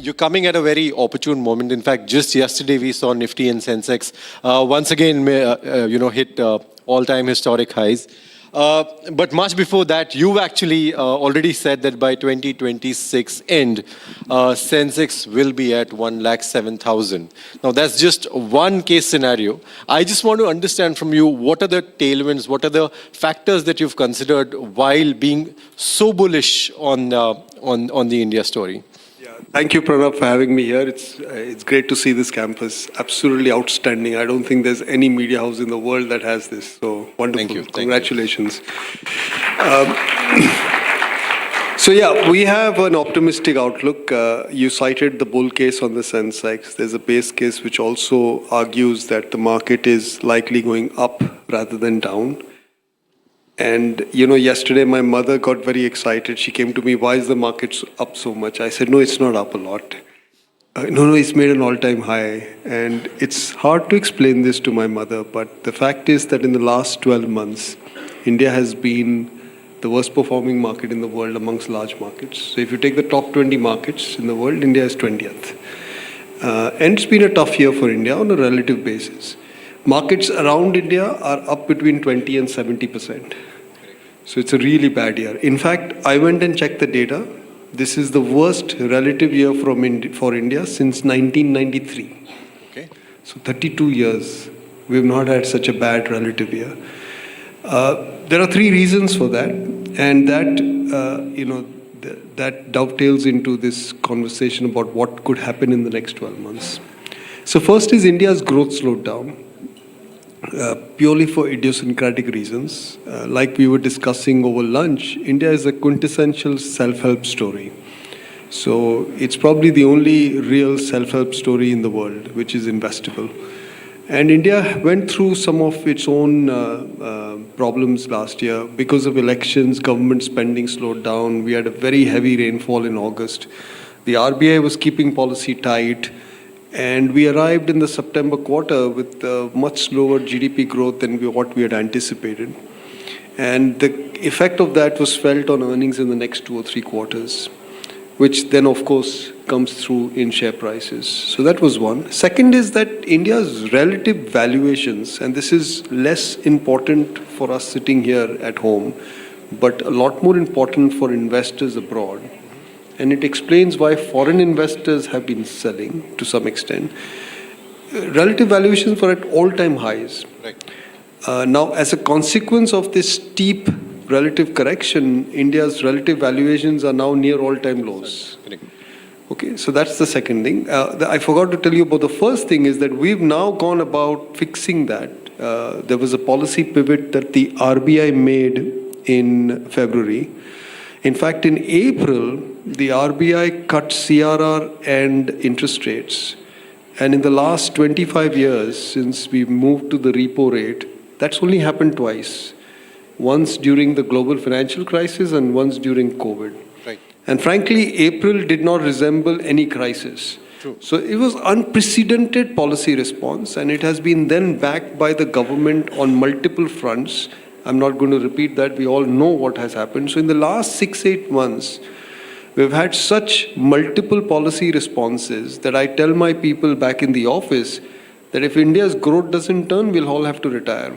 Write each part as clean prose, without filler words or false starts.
you're coming at a very opportune moment. In fact, just yesterday we saw Nifty and Sensex once again, hit all-time historic highs. But much before that, you actually already said that by 2026 end, Sensex will be at 107,000. Now, that's just one case scenario. I just want to understand from you, what are the tailwinds, what are the factors that you've considered while being so bullish on the India story? Thank you, Pranav, for having me here. It's great to see this campus. Absolutely outstanding. I don't think there's any media house in the world that has this. So wonderful. Thank you. Congratulations. We have an optimistic outlook. You cited the bull case on the Sensex. There's a base case which also argues that the market is likely going up rather than down. And, yesterday my mother got very excited. She came to me, why is the market up so much? I said, no, it's not up a lot. No, it's made an all-time high. And it's hard to explain this to my mother, but the fact is that in the last 12 months, India has been the worst performing market in the world amongst large markets. So if you take the top 20 markets in the world, India is 20th. And it's been a tough year for India on a relative basis. Markets around India are up between 20 and 70%. So it's a really bad year. In fact, I went and checked the data. This is the worst relative year for India since 1993. Okay. So 32 years, we've not had such a bad relative year. There are three reasons for that. And that dovetails into this conversation about what could happen in the next 12 months. So first is India's growth slowed down. Purely for idiosyncratic reasons. Like we were discussing over lunch, India is a quintessential self-help story. So it's probably the only real self-help story in the world, which is investable. And India went through some of its own problems last year. Because of elections, government spending slowed down. We had a very heavy rainfall in August. The RBI was keeping policy tight. And we arrived in the September quarter with much slower GDP growth than what we had anticipated. And the effect of that was felt on earnings in the next 2 or 3 quarters, which then, of course, comes through in share prices. So that was one. Second is that India's relative valuations, and this is less important for us sitting here at home, but a lot more important for investors abroad. And it explains why foreign investors have been selling to some extent. Relative valuations were at all-time highs. Right. Now, as a consequence of this steep relative correction, India's relative valuations are now near all-time lows. Okay, so that's the second thing. I forgot to tell you about the first thing is that we've now gone about fixing that. There was a policy pivot that the RBI made in February. In fact, in April, the RBI cut CRR and interest rates. And in the last 25 years, since we moved to the repo rate, that's only happened twice. Once during the global financial crisis and once during COVID. Right. And frankly, April did not resemble any crisis. True. So it was unprecedented policy response, and it has been then backed by the government on multiple fronts. I'm not going to repeat that. We all know what has happened. So in the last 6-8 months, we've had such multiple policy responses that I tell my people back in the office that if India's growth doesn't turn, we'll all have to retire.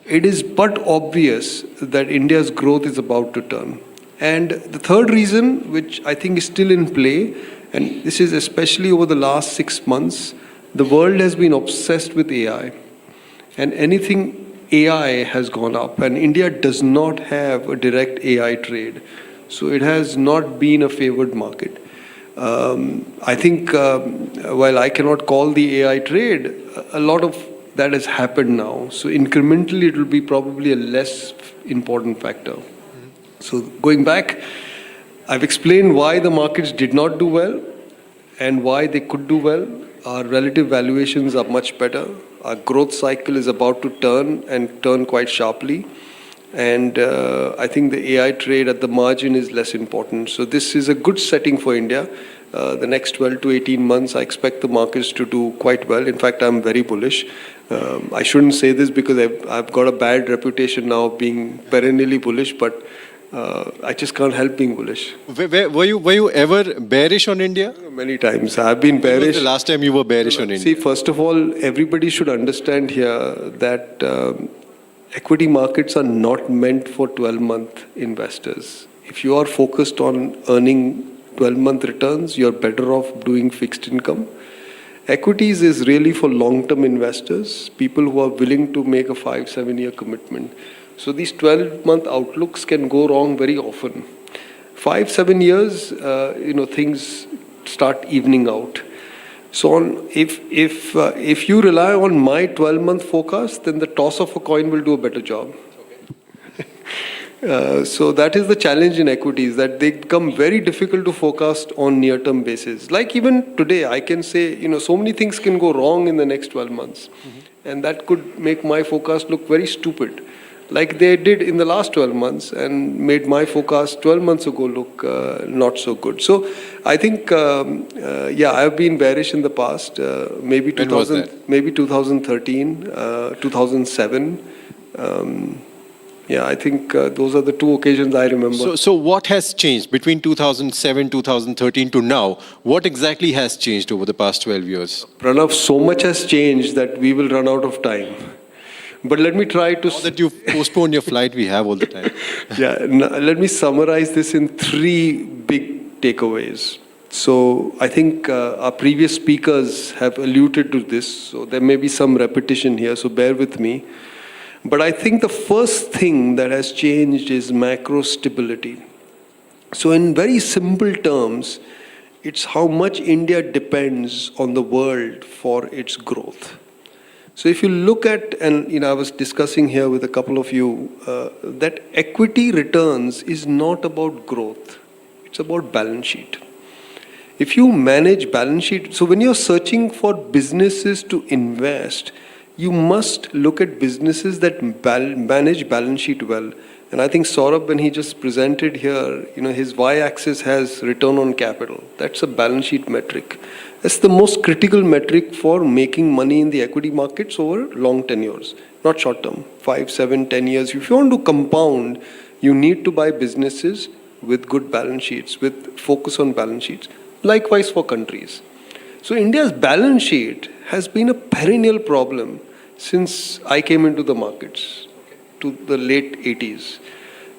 It is but obvious that India's growth is about to turn. And the third reason, which I think is still in play, and this is especially over the last 6 months, the world has been obsessed with AI. And anything AI has gone up, and India does not have a direct AI trade. So it has not been a favored market. I think while I cannot call the AI trade, a lot of that has happened now. So incrementally, it will be probably a less important factor. Mm-hmm. So going back, I've explained why the markets did not do well and why they could do well. Our relative valuations are much better. Our growth cycle is about to turn and turn quite sharply. And I think the AI trade at the margin is less important. So this is a good setting for India. The next 12 to 18 months, I expect the markets to do quite well. In fact, I'm very bullish. I shouldn't say this because I've got a bad reputation now of being perennially bullish, but I just can't help being bullish. Were you ever bearish on India? Many times. I've been When was bearish. the last time you were bearish on See, India? first of all, everybody should understand here that equity markets are not meant for 12-month investors. If you are focused on earning 12-month returns, you're better off doing fixed income. Equities is really for long-term investors, people who are willing to make a 5-7 year commitment. So these 12-month outlooks can go wrong very often. 5-7 years, things start evening out. So if you rely on my 12-month forecast, then the toss of a coin will do a better job. So that is the challenge in equities, that they become very difficult to forecast on near-term basis. Like even today, I can say, so many things can go wrong in the next 12 months. And that could make my forecast look very stupid, like they did in the last 12 months and made my forecast 12 months ago look not so good. So I think, I've been bearish in the past, maybe When was that? maybe 2013, 2007. I think those are the two occasions I remember. So what has changed between 2007, 2013 to now? What exactly has changed over the past 12 years? Pranav, so much has changed that we will run out of time. But let me try to... Now that you've postponed your flight, we have all the time. Let me summarize this in 3 big takeaways. So I think our previous speakers have alluded to this, so there may be some repetition here, so bear with me. But I think the first thing that has changed is macro stability. So in very simple terms, it's how much India depends on the world for its growth. So if you look at, and I was discussing here with a couple of you, that equity returns is not about growth. It's about balance sheet. If you manage balance sheet, so when you're searching for businesses to invest, you must look at businesses that manage balance sheet well. And I think Saurabh, when he just presented here, his y-axis has return on capital. That's a balance sheet metric. That's the most critical metric for making money in the equity markets over long tenures, not short term, 5, 7, 10 years. If you want to compound, you need to buy businesses with good balance sheets, with focus on balance sheets. Likewise for countries. So India's balance sheet has been a perennial problem since I came into the markets, to the late 80s.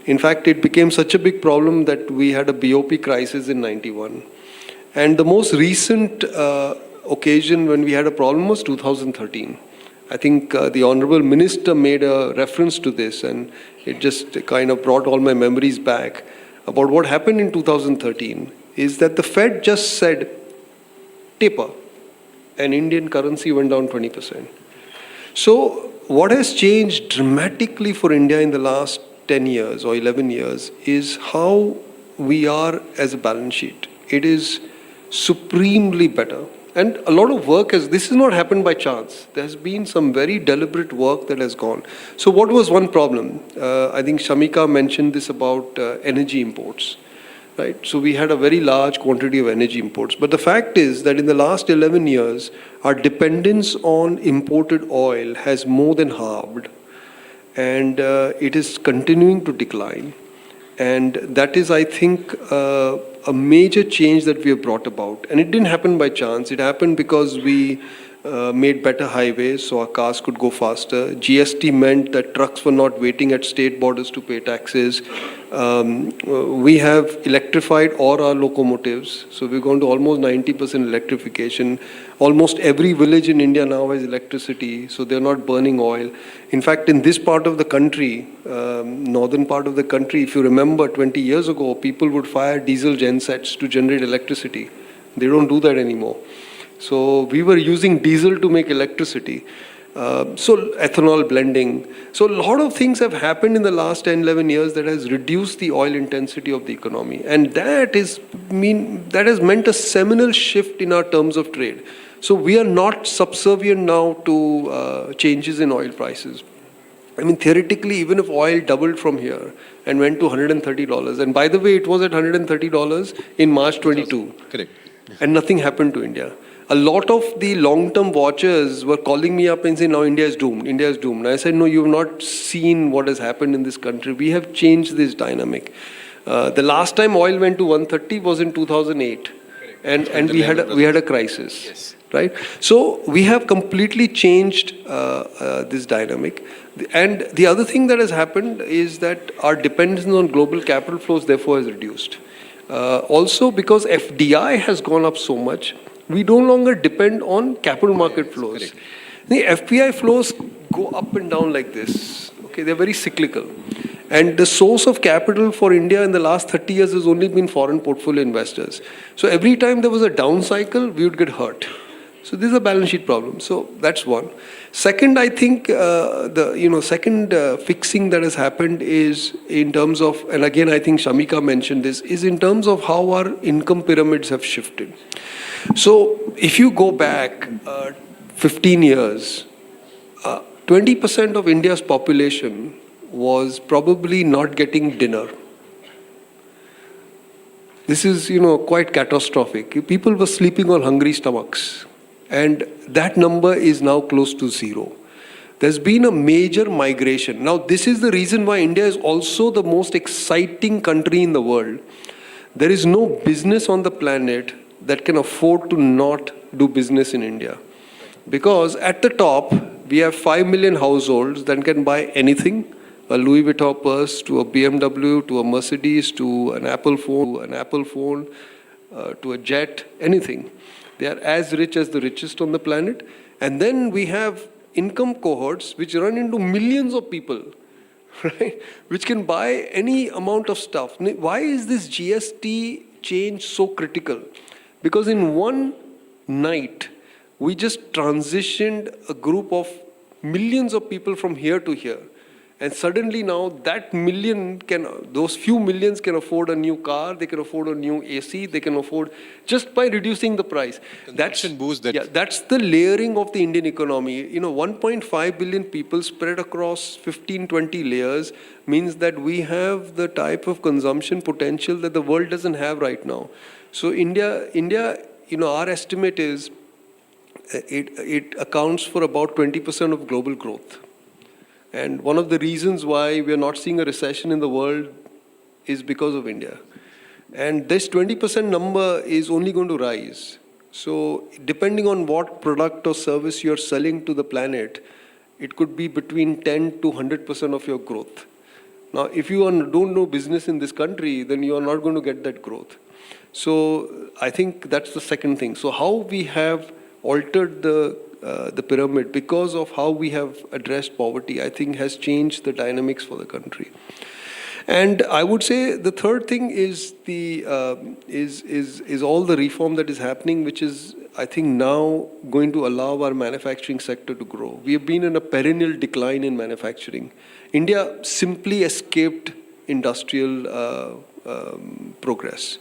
In fact, it became such a big problem that we had a BOP crisis in 91. And the most recent occasion when we had a problem was 2013. I think the Honorable Minister made a reference to this, and it just kind of brought all my memories back about what happened in 2013, is that the Fed just said, taper, and Indian currency went down 20%. So what has changed dramatically for India in the last 10 years or 11 years is how we are as a balance sheet. It is supremely better. And a lot of work this has not happened by chance. There has been some very deliberate work that has gone. So what was one problem? I think Shamika mentioned this about energy imports. Right? So we had a very large quantity of energy imports. But the fact is that in the last 11 years, our dependence on imported oil has more than halved. And it is continuing to decline. And that is, I think, a major change that we have brought about. And it didn't happen by chance. It happened because we made better highways so our cars could go faster. GST meant that trucks were not waiting at state borders to pay taxes. We have electrified all our locomotives. So we've gone to almost 90% electrification. Almost every village in India now has electricity, so they're not burning oil. In fact, in this part of the country, northern part of the country, if you remember 20 years ago, people would fire diesel gensets to generate electricity. They don't do that anymore. So we were using diesel to make electricity. So ethanol blending. So a lot of things have happened in the last 10, 11 years that has reduced the oil intensity of the economy. And that has meant a seminal shift in our terms of trade. So we are not subservient now to changes in oil prices. I mean, theoretically, even if oil doubled from here and went to $130, and by the way, it was at $130 in March 22. Correct. And nothing happened to India. a lot of the long-term watchers were calling me up and saying, now India is doomed, India is doomed. And I said, no, you've not seen what has happened in this country. We have changed this dynamic. The last time oil went to 130 was in 2008. And we had a crisis. Yes. Right? So we have completely changed this dynamic. And the other thing that has happened is that our dependence on global capital flows therefore has reduced. Also because FDI has gone up so much, we no longer depend on capital market flows. Correct. The FPI flows go up and down like this. Okay, they're very cyclical. And the source of capital for India in the last 30 years has only been foreign portfolio investors. So every time there was a down cycle, we would get hurt. So this is a balance sheet problem. So that's one. Second, I think second fixing that has happened is in terms of, and again I think Shamika mentioned this, is in terms of how our income pyramids have shifted. So if you go back 15 years, 20% of India's population was probably not getting dinner. This is, quite catastrophic. People were sleeping on hungry stomachs. And that number is now close to zero. There's been a major migration. Now, this is the reason why India is also the most exciting country in the world. There is no business on the planet that can afford to not do business in India. Because at the top, we have 5 million households that can buy anything, a Louis Vuitton purse, to a BMW, to a Mercedes, to an Apple phone, to a jet, anything. They are as rich as the richest on the planet. And then we have income cohorts which run into millions of people, right? Which can buy any amount of stuff. Why is this GST change so critical? Because in one night, we just transitioned a group of millions of people from here to here. And suddenly now those few millions can afford a new car, they can afford a new AC, they can afford just by reducing the price. That's the layering of the Indian economy. 1.5 billion people spread across 15, 20 layers means that we have the type of consumption potential that the world doesn't have right now. So India, our estimate is it accounts for about 20% of global growth. And one of the reasons why we are not seeing a recession in the world is because of India. And this 20% number is only going to rise. So depending on what product or service you're selling to the planet, it could be between 10 to 100% of your growth. Now, if you don't know business in this country, then you are not going to get that growth. So I think that's the second thing. So how we have altered the pyramid because of how we have addressed poverty, I think has changed the dynamics for the country. And I would say the third thing is is all the reform that is happening, which is, I think, now going to allow our manufacturing sector to grow. We have been in a perennial decline in manufacturing. India simply escaped industrial progress.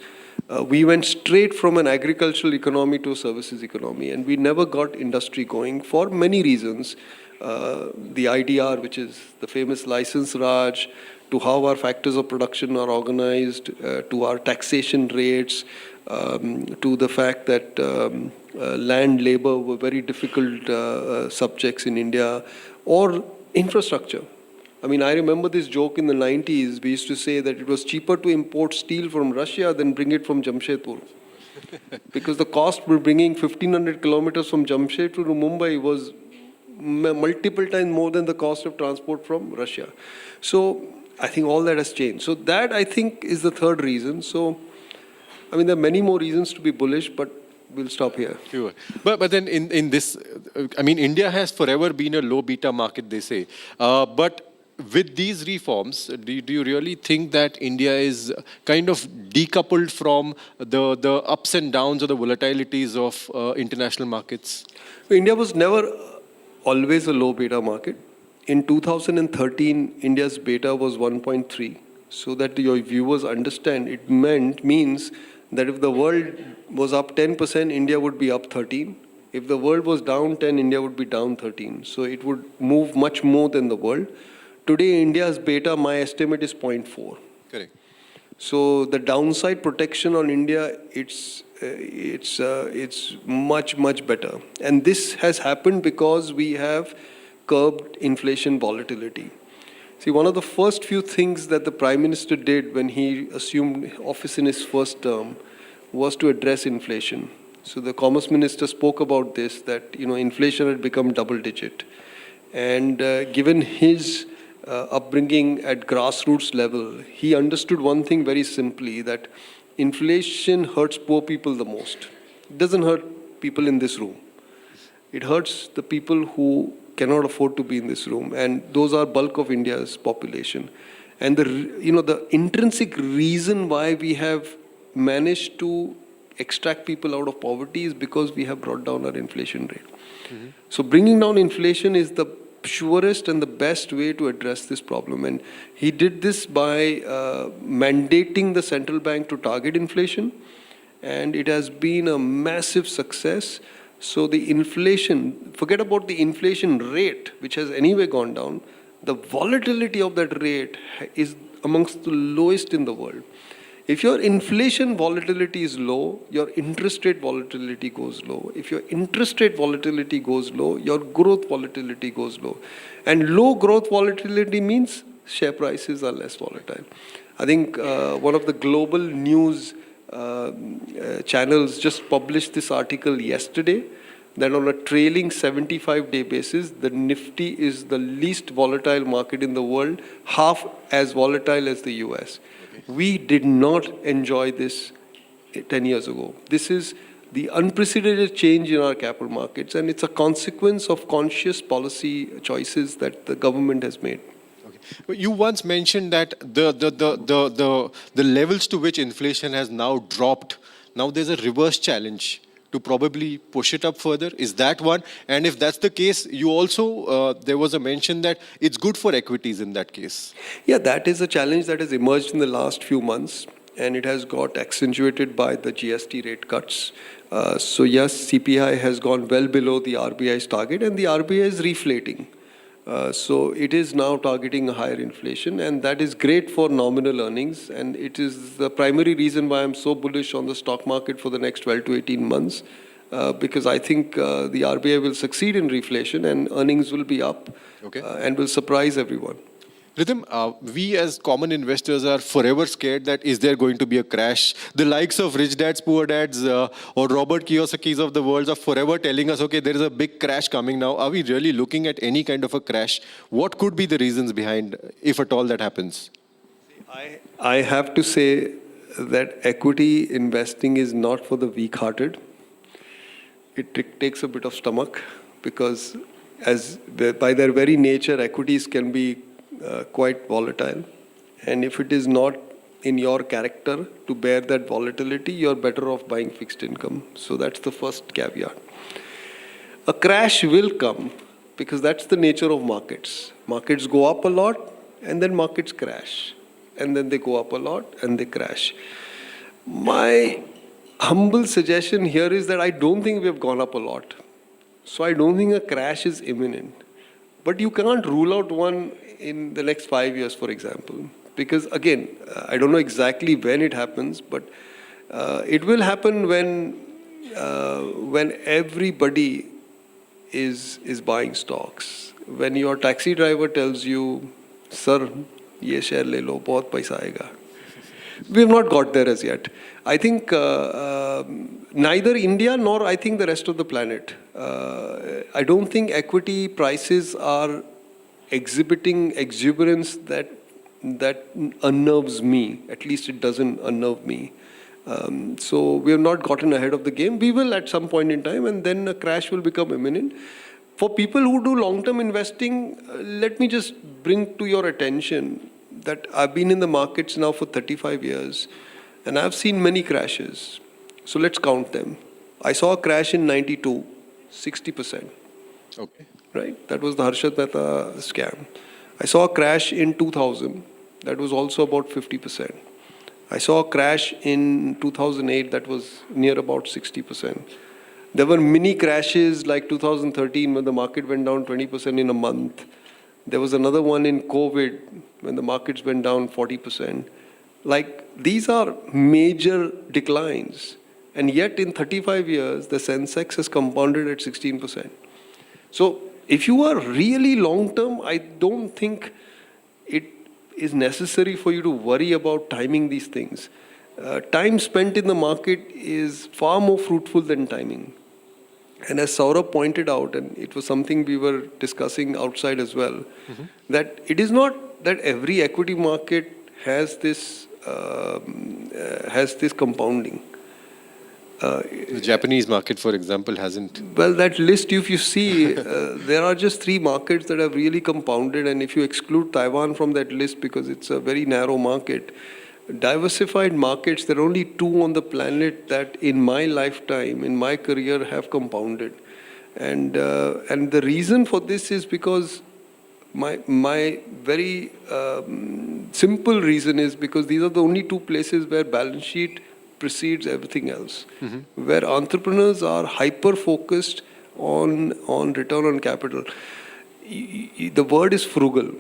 We went straight from an agricultural economy to a services economy, and we never got industry going for many reasons. The IDR, which is the famous license Raj, to how our factors of production are organized, to our taxation rates, to the fact that land, labor were very difficult subjects in India, or infrastructure. I mean, I remember this joke in the 90s. We used to say that it was cheaper to import steel from Russia than bring it from Jamshedpur. Because the cost for bringing 1,500 kilometers from Jamshedpur to Mumbai was multiple times more than the cost of transport from Russia. So I think all that has changed. So that, I think, is the third reason. So, I mean, there are many more reasons to be bullish, but we'll stop here. Sure. But then in this, I mean, India has forever been a low beta market, they say. But with these reforms, do you really think that India is kind of decoupled from the ups and downs or the volatilities of international markets? India was never always a low beta market. In 2013, India's beta was 1.3. So that your viewers understand, it means that if the world was up 10%, India would be up 13. If the world was down 10, India would be down 13. So it would move much more than the world. Today, India's beta, my estimate is 0.4. Correct. So the downside protection on India, it's much better. And this has happened because we have curbed inflation volatility. See, one of the first few things that the Prime Minister did when he assumed office in his first term was to address inflation. So the Commerce Minister spoke about this, that inflation had become double digit. And given his upbringing at grassroots level, he understood one thing very simply, that inflation hurts poor people the most. It doesn't hurt people in this room. It hurts the people who cannot afford to be in this room, and those are bulk of India's population. And the intrinsic reason why we have managed to extract people out of poverty is because we have brought down our inflation rate. Mm-hmm. So bringing down inflation is the surest and the best way to address this problem. And he did this by mandating the central bank to target inflation, and it has been a massive success. So the inflation, forget about the inflation rate, which has anyway gone down, the volatility of that rate is amongst the lowest in the world. If your inflation volatility is low, your interest rate volatility goes low. If your interest rate volatility goes low, your growth volatility goes low. And low growth volatility means share prices are less volatile. I think one of the global news channels just published this article yesterday, that on a trailing 75-day basis, the Nifty is the least volatile market in the world, half as volatile as the US. We did not enjoy this 10 years ago. This is the unprecedented change in our capital markets, and it's a consequence of conscious policy choices that the government has made. Okay. But you once mentioned that the levels to which inflation has now dropped, now there's a reverse challenge to probably push it up further. Is that one? And if that's the case, you also, there was a mention that it's good for equities in that case. Yeah, that is a challenge that has emerged in the last few months, and it has got accentuated by the GST rate cuts. So yes, CPI has gone well below the RBI's target, and the RBI is reflating. So it is now targeting a higher inflation, and that is great for nominal earnings. And it is the primary reason why I'm so bullish on the stock market for the next 12 to 18 months, because I think the RBI will succeed in reflation and earnings will be up, okay, and will surprise everyone. Ridham, we as common investors are forever scared that is there going to be a crash? The likes of Rich Dads, Poor Dads or Robert Kiyosaki's of the world are forever telling us, okay, there is a big crash coming now. Are we really looking at any kind of a crash? What could be the reasons behind, if at all that happens? I have to say that equity investing is not for the weak-hearted. It takes a bit of stomach, because by their very nature, equities can be quite volatile, and if it is not in your character to bear that volatility, you're better off buying fixed income. So that's the first caveat. A crash will come, because that's the nature of markets. Markets go up a lot, and then markets crash, and then they go up a lot and they crash. My humble suggestion here is that I don't think we have gone up a lot, so I don't think a crash is imminent. But you can't rule out one in the next 5 years, for example, because again, I don't know exactly when it happens, but it will happen when everybody is buying stocks. When your taxi driver tells you, "Sir, ye share le lo, bahut paisa aayega." We have not got there as yet. I think neither India nor I think the rest of the planet. I don't think equity prices are exhibiting exuberance that unnerves me. At least it doesn't unnerve me. So we have not gotten ahead of the game. We will at some point in time, and then a crash will become imminent. For people who do long-term investing, let me just bring to your attention that I've been in the markets now for 35 years, and I've seen many crashes. So let's count them. I saw a crash in 92, 60%. Okay. Right? That was the Harshad Mehta scam. I saw a crash in 2000. That was also about 50%. I saw a crash in 2008 that was near about 60%. There were mini crashes like 2013 when the market went down 20% in a month. There was another one in COVID when the markets went down 40%. Like, these are major declines. And yet in 35 years, the Sensex has compounded at 16%. So if you are really long-term, I don't think it is necessary for you to worry about timing these things. Time spent in the market is far more fruitful than timing. And as Saurabh pointed out, and it was something we were discussing outside as well, that it is not that every equity market has this compounding. The Japanese market, for example, hasn't. Well, that list, if you see, there are just 3 markets that have really compounded, and if you exclude Taiwan from that list because it's a very narrow market, diversified markets, there are only 2 on the planet that in my lifetime, in my career, have compounded. And the reason for this is because my very simple reason is because these are the only 2 places where balance sheet precedes everything else, where entrepreneurs are hyper-focused on return on capital. The word is frugal.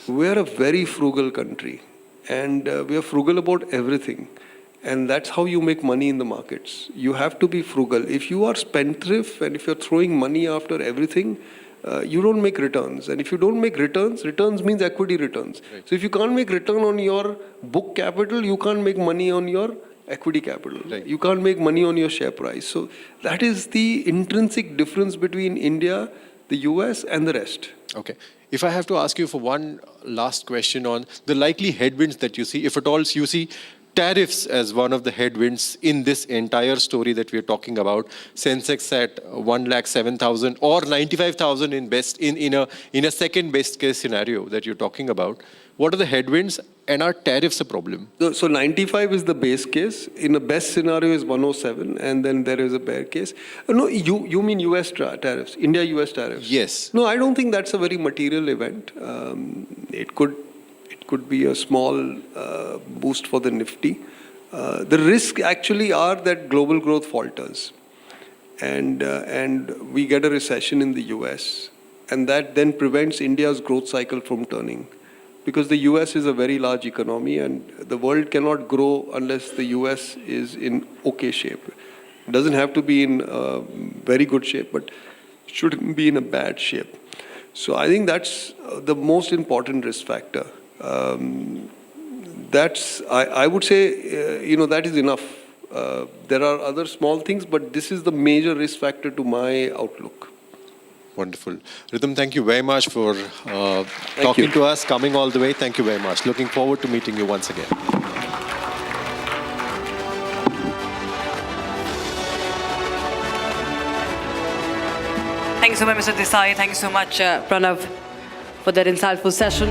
We are a very frugal country, and we are frugal about everything. And that's how you make money in the markets. You have to be frugal. If you are spendthrift and if you're throwing money after everything, you don't make returns. And if you don't make returns means equity returns. Right. So if you can't make return on your book capital, you can't make money on your equity capital. Right. You can't make money on your share price. So that is the intrinsic difference between India, the US, and the rest. Okay. If I have to ask you for one last question on the likely headwinds that you see, if at all you see tariffs as one of the headwinds in this entire story that we are talking about, Sensex at 107,000 or 95,000 in a second best case scenario that you're talking about. What are the headwinds, and are tariffs a problem? So 95 is the base case. In a best scenario is 107, and then there is a bear case. No, you mean US tariffs, India-US tariffs? Yes. No, I don't think that's a very material event. It could be a small boost for the Nifty. The risk actually are that global growth falters, and we get a recession in the US, and that then prevents India's growth cycle from turning. Because the US is a very large economy, and the world cannot grow unless the US is in okay shape. It doesn't have to be in very good shape, but it shouldn't be in a bad shape. So I think that's the most important risk factor. I would say, that is enough. There are other small things, but this is the major risk factor to my outlook. Wonderful. Ridham, thank you very much for talking to us, coming all the way. Thank you very much. Looking forward to meeting you once again. Thank you so much, Mr. Desai. Thank you so much, Pranav, for that insightful session.